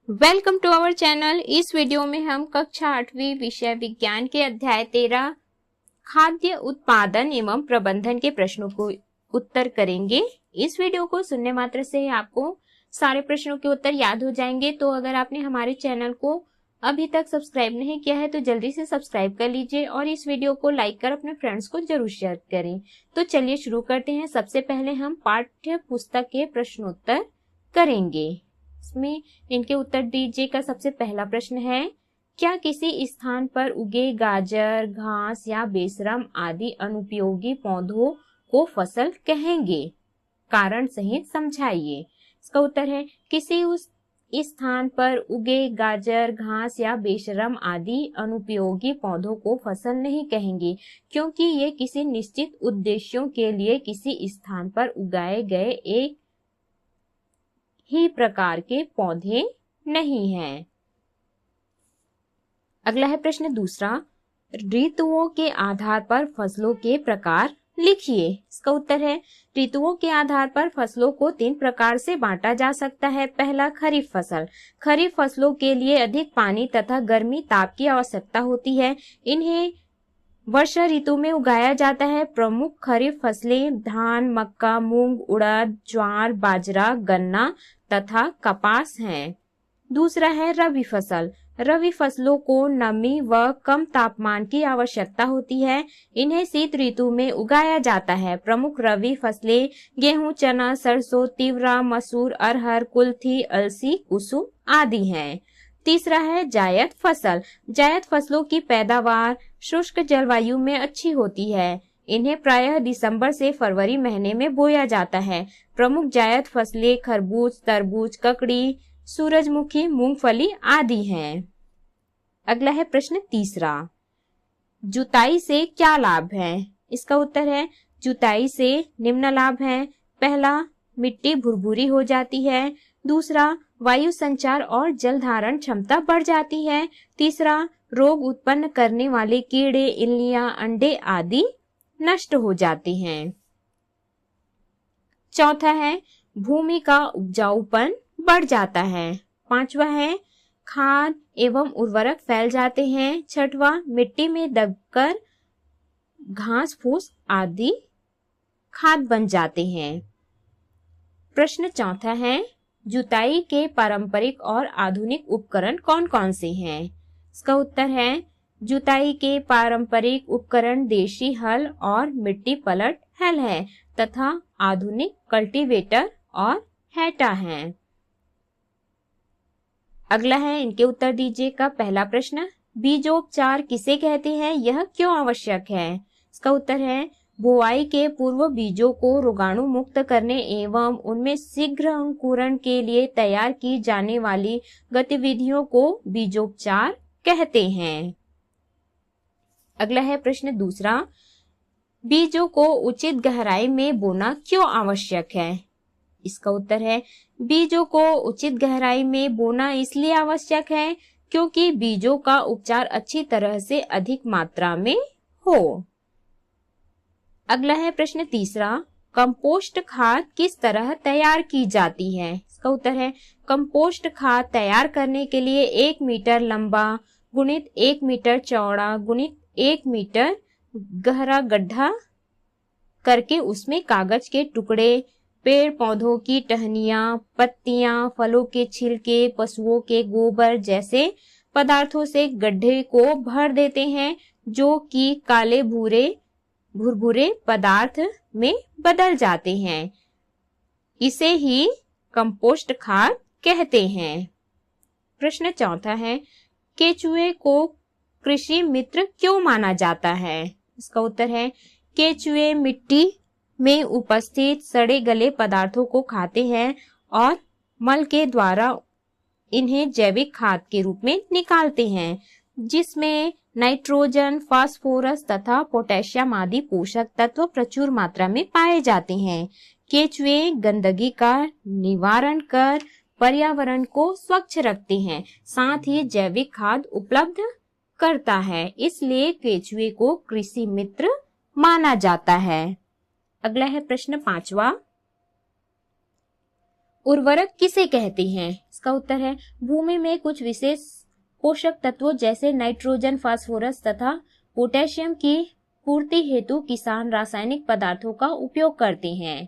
Welcome to our channel. इस video में हम कक्षा 8वीं विषय विज्ञान के अध्याय 13 खाद्य उत्पादन एवं प्रबंधन के प्रश्नों को उत्तर करेंगे। इस वीडियो को सुनने मात्र से आपको सारे प्रश्नों के उत्तर याद हो जाएंगे। तो अगर आपने हमारे चैनल को अभी तक सब्सक्राइब नहीं किया है तो जल्दी से सब्सक्राइब कर लीजिए और इस वीडियो को लाइक कर अपने फ्रेंड्स को जरूर शेयर करें। तो चलिए शुरू करते हैं। सबसे पहले हम पाठ्य पुस्तक के प्रश्नोत्तर करेंगे। इसमें इनके उत्तर दीजिए का सबसे पहला प्रश्न है, क्या किसी स्थान पर उगे गाजर, घास या बेशरम आदि अनुपयोगी पौधों को फसल कहेंगे? कारण सहित समझाइए। इसका उत्तर है, किसी उस स्थान पर उगे गाजर, घास या बेशरम आदि अनुपयोगी पौधों को फसल नहीं कहेंगे, क्योंकि ये किसी निश्चित उद्देश्यों के लिए किसी स्थान पर उगाए गए एक ही प्रकार के पौधे नहीं हैं। अगला है प्रश्न दूसरा, ऋतुओं के आधार पर फसलों के प्रकार लिखिए। इसका उत्तर है, ऋतुओं के आधार पर फसलों को 3 प्रकार से बांटा जा सकता है। पहला, खरीफ फसल। खरीफ फसलों के लिए अधिक पानी तथा गर्मी ताप की आवश्यकता होती है। इन्हें वर्षा ऋतु में उगाया जाता है। प्रमुख खरीफ फसलें धान, मक्का, मूंग, उड़द, ज्वार, बाजरा, गन्ना तथा कपास हैं। दूसरा है रबी फसल। रबी फसलों को नमी व कम तापमान की आवश्यकता होती है। इन्हें शीत ऋतु में उगाया जाता है। प्रमुख रबी फसलें गेहूं, चना, सरसों, तिवरा, मसूर, अरहर, कुल्थी, अलसी, कुसुम आदि हैं। तीसरा है जायद फसल। जायद फसलों की पैदावार शुष्क जलवायु में अच्छी होती है। इन्हें प्रायः दिसंबर से फरवरी महीने में बोया जाता है। प्रमुख जायद फसलें खरबूज, तरबूज, ककड़ी, सूरजमुखी, मूंगफली आदि हैं। अगला है प्रश्न तीसरा, जुताई से क्या लाभ है? इसका उत्तर है, जुताई से निम्न लाभ है। पहला, मिट्टी भुरभुरी हो जाती है। दूसरा, वायु संचार और जल धारण क्षमता बढ़ जाती है। तीसरा, रोग उत्पन्न करने वाले कीड़े, इल्लियां, अंडे आदि नष्ट हो जाते हैं। चौथा है, भूमि का उपजाऊपन बढ़ जाता है। पांचवा है, खाद एवं उर्वरक फैल जाते हैं। छठवां, मिट्टी में दबकर घास फूस आदि खाद बन जाते हैं। प्रश्न चौथा है, जुताई के पारंपरिक और आधुनिक उपकरण कौन कौन से हैं? इसका उत्तर है, जुताई के पारंपरिक उपकरण देशी हल और मिट्टी पलट हल है तथा आधुनिक कल्टीवेटर और हैटा हैं। अगला है, इनके उत्तर दीजिए का पहला प्रश्न, बीजोपचार किसे कहते हैं, यह क्यों आवश्यक है? इसका उत्तर है, बुआई के पूर्व बीजों को रोगाणु मुक्त करने एवं उनमें शीघ्र अंकुरण के लिए तैयार की जाने वाली गतिविधियों को बीजोपचार कहते हैं। अगला है प्रश्न दूसरा, बीजों को उचित गहराई में बोना क्यों आवश्यक है? इसका उत्तर है, बीजों को उचित गहराई में बोना इसलिए आवश्यक है क्योंकि बीजों का उपचार अच्छी तरह से अधिक मात्रा में हो। अगला है प्रश्न तीसरा, कंपोस्ट खाद किस तरह तैयार की जाती है? इसका उत्तर है, कंपोस्ट खाद तैयार करने के लिए 1 मीटर लंबा गुणित 1 मीटर चौड़ा गुणित 1 मीटर गहरा गड्ढा करके उसमें कागज के टुकड़े, पेड़ पौधों की टहनियां, पत्तियां, फलों के छिलके, पशुओं के गोबर जैसे पदार्थों से गड्ढे को भर देते हैं, जो कि काले भुरभुरे पदार्थ में बदल जाते हैं। इसे ही कंपोस्ट खाद कहते हैं। प्रश्न चौथा है, केचुए को कृषि मित्र क्यों माना जाता है? इसका उत्तर है, केचुए मिट्टी में उपस्थित सड़े गले पदार्थों को खाते हैं और मल के द्वारा इन्हें जैविक खाद के रूप में निकालते हैं, जिसमें नाइट्रोजन, फास्फोरस तथा पोटेशियम आदि पोषक तत्व प्रचुर मात्रा में पाए जाते हैं। केचुए गंदगी का निवारण कर पर्यावरण को स्वच्छ रखते हैं, साथ ही जैविक खाद उपलब्ध करता है, इसलिए केचुए को कृषि मित्र माना जाता है। अगला है प्रश्न पांचवा, उर्वरक किसे कहते हैं? इसका उत्तर है भूमि में कुछ विशेष पोषक तत्वों जैसे नाइट्रोजन, फास्फोरस तथा पोटेशियम की पूर्ति हेतु किसान रासायनिक पदार्थों का उपयोग करते हैं,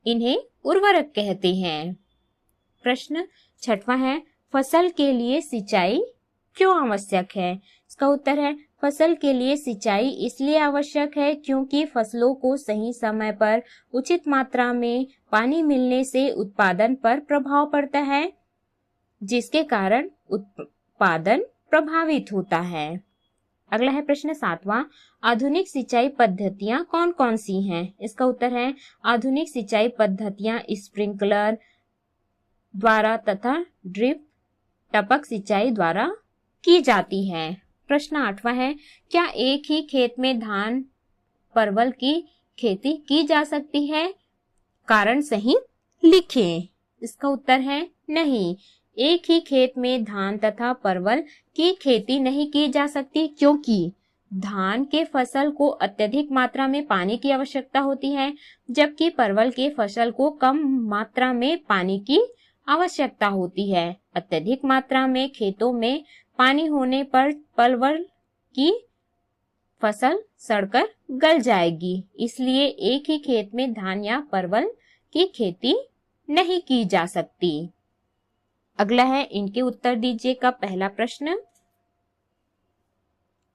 इन्हें उर्वरक कहते हैं। प्रश्न 6वां है फसल के लिए सिंचाई क्यों आवश्यक है? इसका उत्तर है फसल के लिए सिंचाई इसलिए आवश्यक है क्योंकि फसलों को सही समय पर उचित मात्रा में पानी मिलने से उत्पादन पर प्रभाव पड़ता है, जिसके कारण उत्पादन प्रभावित होता है। अगला है प्रश्न 7वां, आधुनिक सिंचाई पद्धतियां कौन कौन सी हैं? इसका उत्तर है आधुनिक सिंचाई पद्धतियां स्प्रिंकलर द्वारा तथा ड्रिप टपक सिंचाई द्वारा की जाती है। प्रश्न 8वां है क्या एक ही खेत में धान परवल की खेती की जा सकती है? कारण सहित लिखें। इसका उत्तर है नहीं, एक ही खेत में धान तथा परवल की खेती नहीं की जा सकती क्योंकि धान के फसल को अत्यधिक मात्रा में पानी की आवश्यकता होती है, जबकि परवल के फसल को कम मात्रा में पानी की आवश्यकता होती है। अत्यधिक मात्रा में खेतों में पानी होने पर परवल की फसल सड़कर गल जाएगी, इसलिए एक ही खेत में धान या परवल की खेती नहीं की जा सकती। अगला है इनके उत्तर दीजिए का पहला प्रश्न,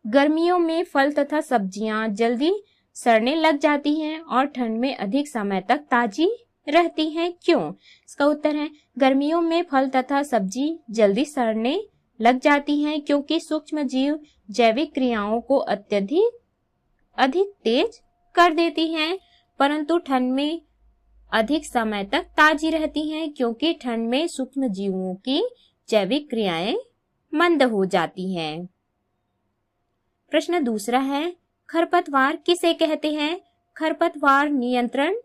गर्मियों में फल तथा सब्जियां जल्दी सड़ने लग जाती हैं और ठंड में अधिक समय तक ताजी रहती हैं, क्यों? इसका उत्तर है गर्मियों में फल तथा सब्जी जल्दी सड़ने लग जाती हैं क्योंकि सूक्ष्म जीव जैविक क्रियाओं को अधिक तेज कर देती हैं, परंतु ठंड में अधिक समय तक ताजी रहती हैं क्योंकि ठंड में सूक्ष्म जीवों की जैविक क्रियाएं मंद हो जाती हैं। प्रश्न दूसरा है खरपतवार किसे कहते हैं? खरपतवार नियंत्रण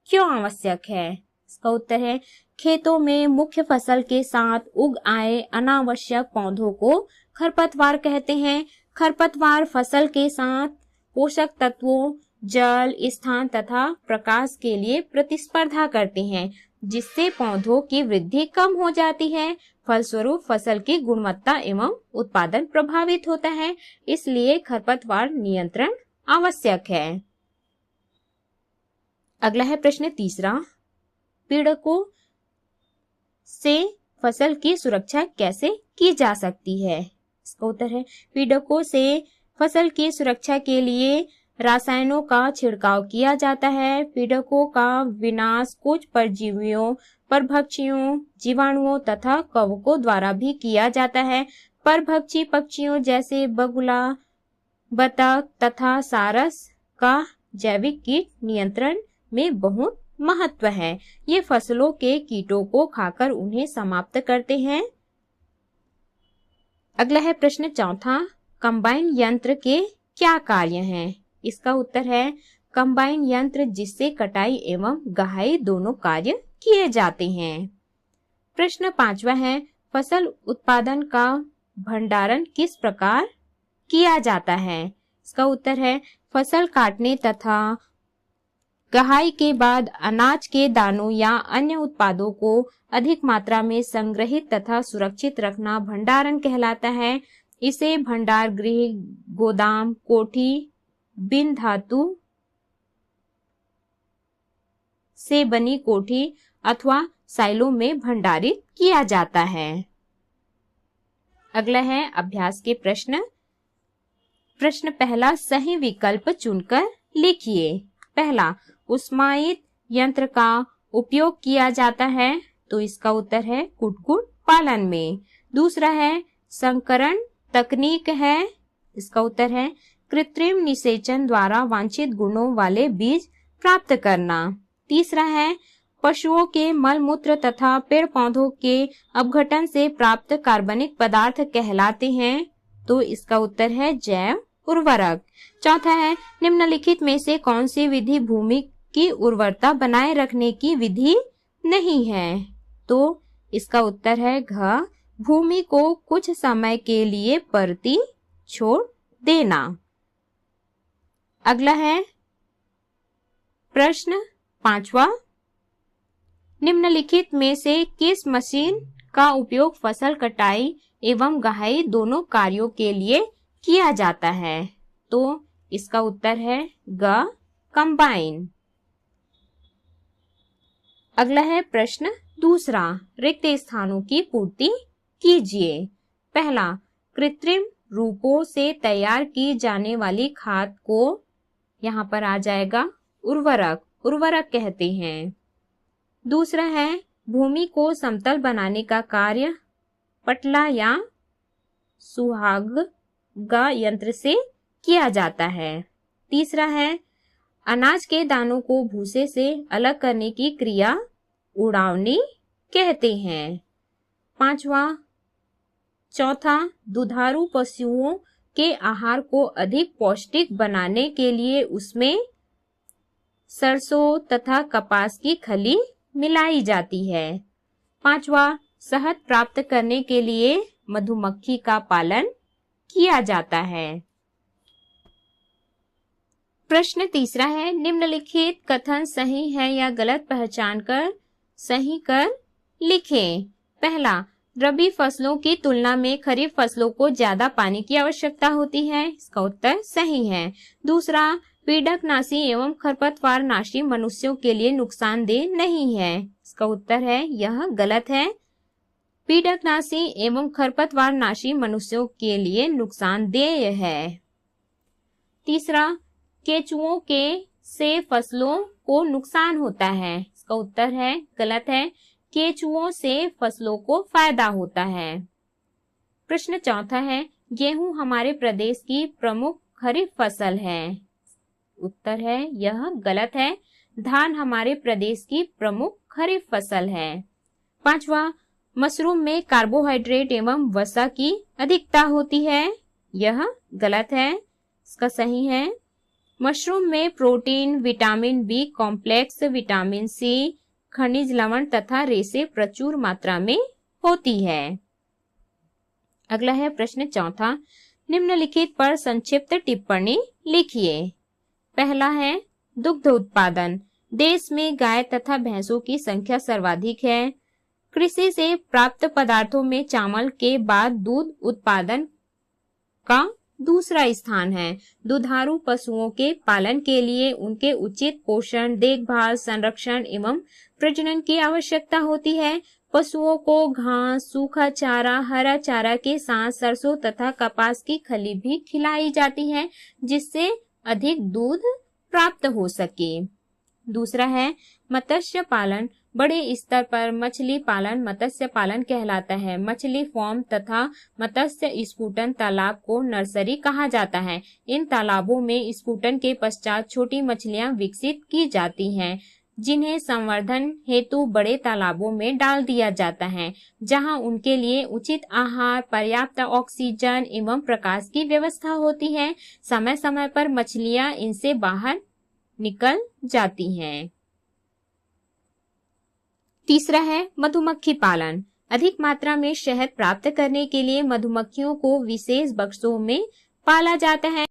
क्यों आवश्यक है? इसका उत्तर है खेतों में मुख्य फसल के साथ उग आए अनावश्यक पौधों को खरपतवार कहते हैं। खरपतवार फसल के साथ पोषक तत्वों, जल, स्थान तथा प्रकाश के लिए प्रतिस्पर्धा करते हैं, जिससे पौधों की वृद्धि कम हो जाती है। फलस्वरूप फसल की गुणवत्ता एवं उत्पादन प्रभावित होता है, इसलिए खरपतवार नियंत्रण आवश्यक है। अगला है प्रश्न तीसरा, पीड़कों से फसल की सुरक्षा कैसे की जा सकती है? इसका उत्तर है पीड़कों से फसल की सुरक्षा के लिए रासायनों का छिड़काव किया जाता है। पीड़कों का विनाश कुछ परजीवियों, परभक्षियों, जीवाणुओं तथा कवकों द्वारा भी किया जाता है। परभक्षी पक्षियों जैसे बगुला, बतख तथा सारस का जैविक कीट नियंत्रण में बहुत महत्व है। ये फसलों के कीटों को खाकर उन्हें समाप्त करते हैं। अगला है प्रश्न चौथा, कंबाइन यंत्र के क्या कार्य हैं? इसका उत्तर है कंबाइन यंत्र जिससे कटाई एवं गहाई दोनों कार्य किए जाते हैं। प्रश्न पांचवा है फसल उत्पादन का भंडारण किस प्रकार किया जाता है? इसका उत्तर है फसल काटने तथा गहाई के बाद अनाज के दानों या अन्य उत्पादों को अधिक मात्रा में संग्रहित तथा सुरक्षित रखना भंडारण कहलाता है। इसे भंडार गृह, गोदाम, कोठी, बिन धातु से बनी कोठी अथवा साइलो में भंडारित किया जाता है। अगला है अभ्यास के प्रश्न। प्रश्न पहला, सही विकल्प चुनकर लिखिए। पहला, उष्मायित यंत्र का उपयोग किया जाता है, तो इसका उत्तर है कुक्कुट पालन में। दूसरा है संकरण तकनीक है, इसका उत्तर है कृत्रिम निषेचन द्वारा वांछित गुणों वाले बीज प्राप्त करना। तीसरा है पशुओं के मल मूत्र तथा पेड़ पौधों के अपघटन से प्राप्त कार्बनिक पदार्थ कहलाते हैं, तो इसका उत्तर है जैव उर्वरक। चौथा है निम्नलिखित में से कौन सी विधि भूमि की उर्वरता बनाए रखने की विधि नहीं है, तो इसका उत्तर है घ, भूमि को कुछ समय के लिए परती छोड़ देना। अगला है प्रश्न पांचवा, निम्नलिखित में से किस मशीन का उपयोग फसल कटाई एवं गहाई दोनों कार्यों के लिए किया जाता है? तो इसका उत्तर है ग, कंबाइन। अगला है प्रश्न दूसरा, रिक्त स्थानों की पूर्ति कीजिए। पहला, कृत्रिम रूपों से तैयार की जाने वाली खाद को यहाँ पर आ जाएगा उर्वरक कहते हैं। दूसरा है, भूमि को समतल बनाने का कार्य पटला या सुहागा यंत्र से किया जाता है। तीसरा है, अनाज के दानों को भूसे से अलग करने की क्रिया उड़ावनी कहते हैं। चौथा, दुधारू पशुओं के आहार को अधिक पौष्टिक बनाने के लिए उसमें सरसों तथा कपास की खली मिलाई जाती है। 5वां, शहद प्राप्त करने के लिए मधुमक्खी का पालन किया जाता है। प्रश्न तीसरा है, निम्नलिखित कथन सही है या गलत पहचान कर सही कर लिखें। पहला, रबी फसलों की तुलना में खरीफ फसलों को ज्यादा पानी की आवश्यकता होती है। इसका उत्तर सही है। दूसरा, पीड़कनाशी एवं खरपतवारनाशी मनुष्यों के लिए नुकसानदेह नहीं है। इसका उत्तर है यह गलत है। पीड़कनाशी एवं खरपतवारनाशी मनुष्यों के लिए नुकसानदेह है। तीसरा, केंचुओं के से फसलों को नुकसान होता है। इसका उत्तर है गलत है। केंचुओं से फसलों को फायदा होता है। प्रश्न चौथा है, गेहूं हमारे प्रदेश की प्रमुख खरीफ फसल है। उत्तर है यह गलत है। धान हमारे प्रदेश की प्रमुख खरीफ फसल है। 5वां, मशरूम में कार्बोहाइड्रेट एवं वसा की अधिकता होती है। यह गलत है। इसका सही है, मशरूम में protein, vitamin B complex, vitamin C, खनिज लवण तथा रेसे प्रचुर मात्रा में होती है। अगला है प्रश्न चौथा, निम्नलिखित पर संक्षिप्त टिप्पणी लिखिए। पहला है, दुग्ध उत्पादन। देश में गाय तथा भैंसों की संख्या सर्वाधिक है। कृषि से प्राप्त पदार्थों में चावल के बाद दूध उत्पादन का दूसरा स्थान है। दुधारू पशुओं के पालन के लिए उनके उचित पोषण, देखभाल, संरक्षण एवं प्रजनन की आवश्यकता होती है। पशुओं को घास, सूखा चारा, हरा चारा के साथ सरसों तथा कपास की खली भी खिलाई जाती है, जिससे अधिक दूध प्राप्त हो सके। दूसरा है, मत्स्य पालन। बड़े स्तर पर मछली पालन मत्स्य पालन कहलाता है। मछली फार्म तथा मत्स्य स्फुटन तालाब को नर्सरी कहा जाता है। इन तालाबों में स्फुटन के पश्चात छोटी मछलियां विकसित की जाती हैं, जिन्हें संवर्धन हेतु बड़े तालाबों में डाल दिया जाता है, जहां उनके लिए उचित आहार, पर्याप्त ऑक्सीजन एवं प्रकाश की व्यवस्था होती है। समय समय पर मछलियां इनसे बाहर निकल जाती हैं। तीसरा है, मधुमक्खी पालन। अधिक मात्रा में शहद प्राप्त करने के लिए मधुमक्खियों को विशेष बक्सों में पाला जाता है।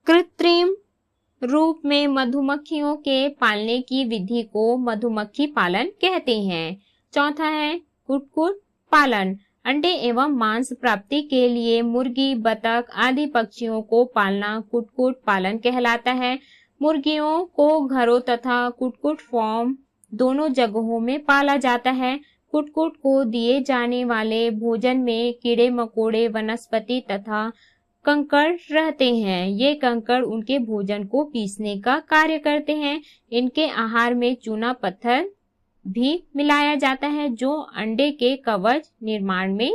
कृत्रिम रूप में मधुमक्खियों के पालने की विधि को मधुमक्खी पालन कहते हैं। चौथा है, कुक्कुट पालन। अंडे एवं मांस प्राप्ति के लिए मुर्गी, बतख आदि पक्षियों को पालना कुक्कुट पालन कहलाता है। मुर्गियों को घरों तथा कुक्कुट फार्म दोनों जगहों में पाला जाता है। कुक्कुट को दिए जाने वाले भोजन में कीड़े मकोड़े, वनस्पति तथा कंकड़ रहते हैं। ये कंकड़ उनके भोजन को पीसने का कार्य करते हैं। इनके आहार में चूना पत्थर भी मिलाया जाता है, जो अंडे के कवच निर्माण में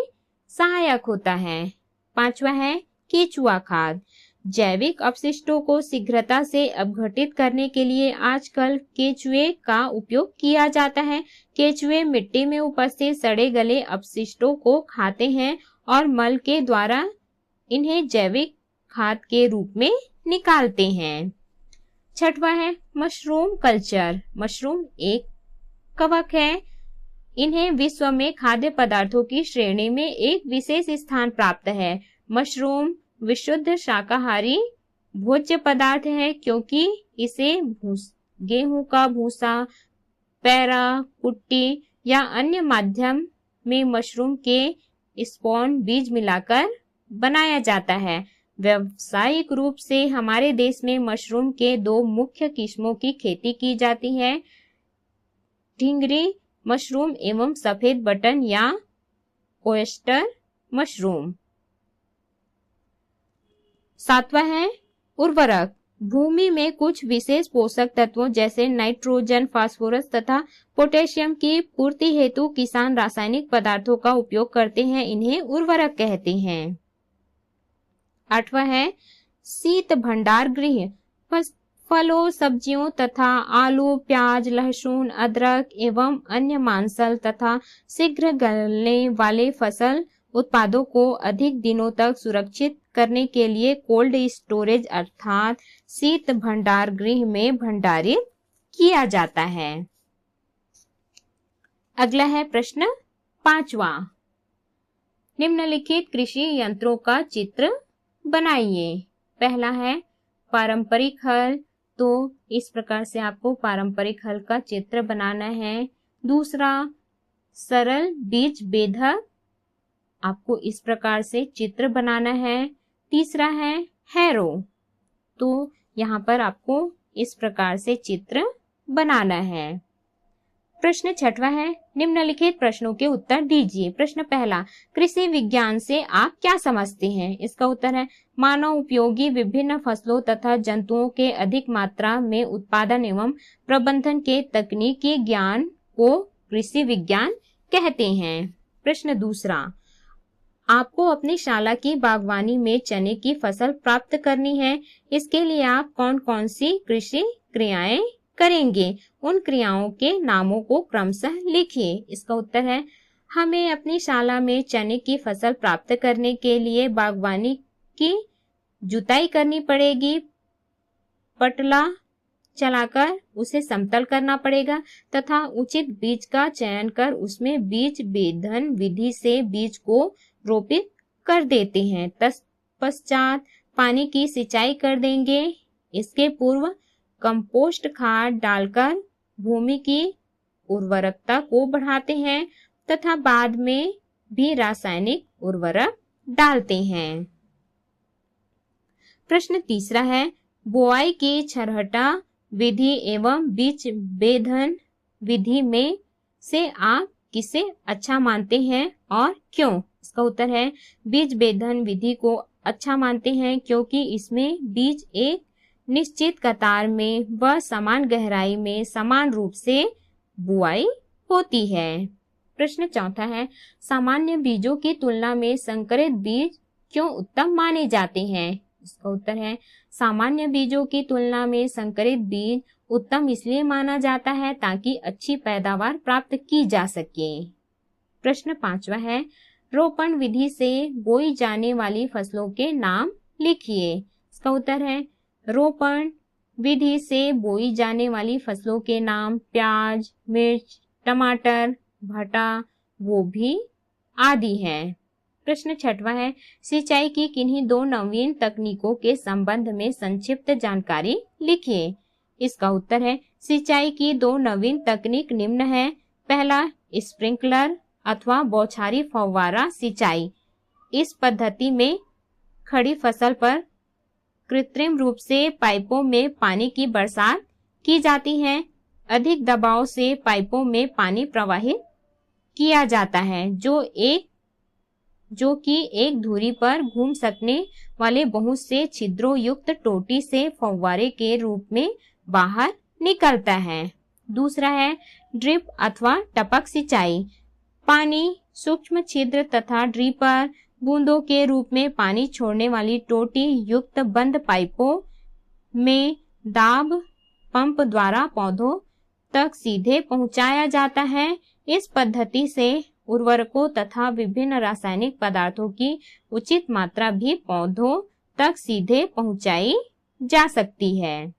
सहायक होता है। 5वां है, केंचुआ खाद। जैविक अपशिष्टों को शीघ्रता से अपघटित करने के लिए आजकल केंचुए का उपयोग किया जाता है। केंचुए मिट्टी में उपस्थित सड़े गले अपशिष्टों को खाते हैं और मल के द्वारा इन्हें जैविक खाद के रूप में निकालते हैं। 6वां है, मशरूम कल्चर। मशरूम एक कवक है। इन्हें विश्व में खाद्य पदार्थों की श्रेणी में एक विशेष स्थान प्राप्त है। मशरूम विशुद्ध शाकाहारी भोज्य पदार्थ है, क्योंकि इसे गेहूं का भूसा पैरा, कुट्टी या अन्य माध्यम में मशरूम के स्पॉन बीज मिलाकर बनाया जाता है। व्यावसायिक रूप से हमारे देश में मशरूम के 2 मुख्य किस्मों की खेती की जाती है, ढींगरी मशरूम एवं सफेद बटन या ओयस्टर मशरूम। 7वां है उर्वरक। भूमि में कुछ विशेष पोषक तत्वों जैसे नाइट्रोजन, फास्फोरस तथा पोटेशियम की पूर्ति हेतु किसान रासायनिक पदार्थों का उपयोग करते हैं, इन्हें उर्वरक कहते हैं। 8वां है शीत भंडार गृह। फलों, सब्जियों तथा आलू, प्याज, लहसुन, अदरक एवं अन्य मांसल तथा शीघ्र गलने वाले फसल उत्पादों को अधिक दिनों तक सुरक्षित करने के लिए कोल्ड स्टोरेज अर्थात शीत भंडार गृह में भंडारित किया जाता है। अगला है प्रश्न 5वां। निम्नलिखित कृषि यंत्रों का चित्र बनाइए। पहला है पारंपरिक हल, तो इस प्रकार से आपको पारंपरिक हल का चित्र बनाना है। दूसरा सरल बीज बेधक, आपको इस प्रकार से चित्र बनाना है। तीसरा है हैरो, तो यहाँ पर आपको इस प्रकार से चित्र बनाना है। प्रश्न 6वां है निम्नलिखित प्रश्नों के उत्तर दीजिए। प्रश्न पहला, कृषि विज्ञान से आप क्या समझते हैं? इसका उत्तर है मानव उपयोगी विभिन्न फसलों तथा जंतुओं के अधिक मात्रा में उत्पादन एवं प्रबंधन के तकनीकी ज्ञान को कृषि विज्ञान कहते हैं। प्रश्न दूसरा, आपको अपनी शाला की बागवानी में चने की फसल प्राप्त करनी है, इसके लिए आप कौन कौन सी कृषि क्रियाएं करेंगे? उन क्रियाओं के नामों को क्रमशः लिखिए। इसका उत्तर है हमें अपनी शाला में चने की फसल प्राप्त करने के लिए बागवानी की जुताई करनी पड़ेगी, पटला चलाकर उसे समतल करना पड़ेगा तथा उचित बीज का चयन कर उसमें बीज बेधन विधि से बीज को रोपित कर देते हैं। तत्पश्चात पानी की सिंचाई कर देंगे। इसके पूर्व कंपोस्ट खाद डालकर भूमि की उर्वरकता को बढ़ाते हैं तथा बाद में भी रासायनिक उर्वरक डालते हैं। प्रश्न तीसरा है बुआई की छरहटा विधि एवं बीज बेधन विधि में से आप किसे अच्छा मानते हैं और क्यों? इसका उत्तर है बीज बेधन विधि को अच्छा मानते हैं क्योंकि इसमें बीज एक निश्चित कतार में व समान गहराई में समान रूप से बुआई होती है। प्रश्न चौथा है सामान्य बीजों की तुलना में संकरित बीज क्यों उत्तम माने जाते हैं? इसका उत्तर है सामान्य बीजों की तुलना में संकरित बीज उत्तम इसलिए माना जाता है ताकि अच्छी पैदावार प्राप्त की जा सके। प्रश्न पांचवा है रोपण विधि से बोई जाने वाली फसलों के नाम लिखिए। इसका उत्तर है रोपण विधि से बोई जाने वाली फसलों के नाम प्याज, मिर्च, टमाटर, भटा, गोभी आदि हैं। प्रश्न छठवा है सिंचाई की किन्हीं 2 नवीन तकनीकों के संबंध में संक्षिप्त जानकारी लिखिए। इसका उत्तर है सिंचाई की 2 नवीन तकनीक निम्न है। पहला स्प्रिंकलर अथवा बौछारी फव्वारा सिंचाई। इस पद्धति में खड़ी फसल पर कृत्रिम रूप से पाइपों में पानी की बरसात की जाती है। अधिक दबाव से पाइपों में पानी प्रवाहित किया जाता है जो कि एक धुरी पर घूम सकने वाले बहुत से छिद्रों युक्त टोटी से फव्वारे के रूप में बाहर निकलता है। दूसरा है ड्रिप अथवा टपक सिंचाई। पानी सूक्ष्म छिद्र तथा ड्रिपर बूंदों के रूप में पानी छोड़ने वाली टोटी युक्त बंद पाइपों में दाब पंप द्वारा पौधों तक सीधे पहुंचाया जाता है। इस पद्धति से उर्वरकों तथा विभिन्न रासायनिक पदार्थों की उचित मात्रा भी पौधों तक सीधे पहुंचाई जा सकती है।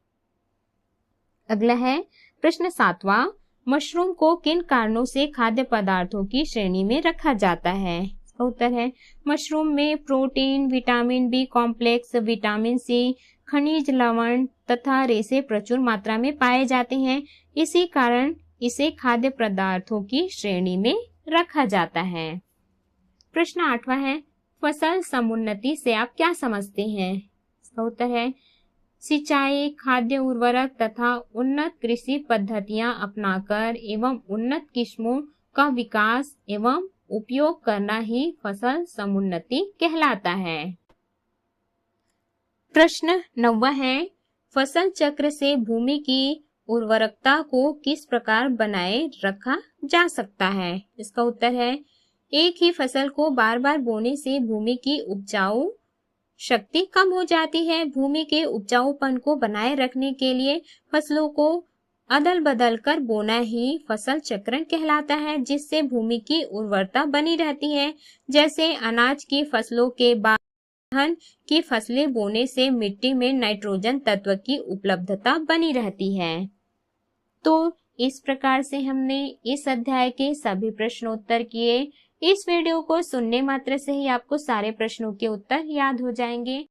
अगला है प्रश्न 7वां मशरूम को किन कारणों से खाद्य पदार्थों की श्रेणी में रखा जाता है? इसका उत्तर है मशरूम में protein, vitamin B complex, vitamin C, खनिज लवण तथा रेशे प्रचुर मात्रा में पाए जाते हैं। इसी कारण इसे खाद्य पदार्थों की श्रेणी में रखा जाता है। प्रश्न 8वां है, फसल समुन्नति से आप क्या समझते हैं? इसका उत्तर है सिंचाई, खाद्य उर्वरक तथा उन्नत कृषि पद्धतियां अपनाकर एवं उन्नत किस्मों का विकास एवं उपयोग करना ही फसल समुन्नति कहलाता है। प्रश्न 9वां है, फसल चक्र से भूमि की उर्वरकता को किस प्रकार बनाए रखा जा सकता है? इसका उत्तर है एक ही फसल को बार बार बोने से भूमि की उपजाऊ शक्ति कम हो जाती है। भूमि के उपजाऊपन को बनाए रखने के लिए फसलों को अदल बदल कर बोना ही फसल चक्रण कहलाता है, जिससे भूमि की उर्वरता बनी रहती है। जैसे अनाज की फसलों के बाद धान की फसलें बोने से मिट्टी में नाइट्रोजन तत्व की उपलब्धता बनी रहती है। तो इस प्रकार से हमने इस अध्याय के सभी प्रश्नोत्तर किए। इस वीडियो को सुनने मात्र से ही आपको सारे प्रश्नों के उत्तर याद हो जाएंगे।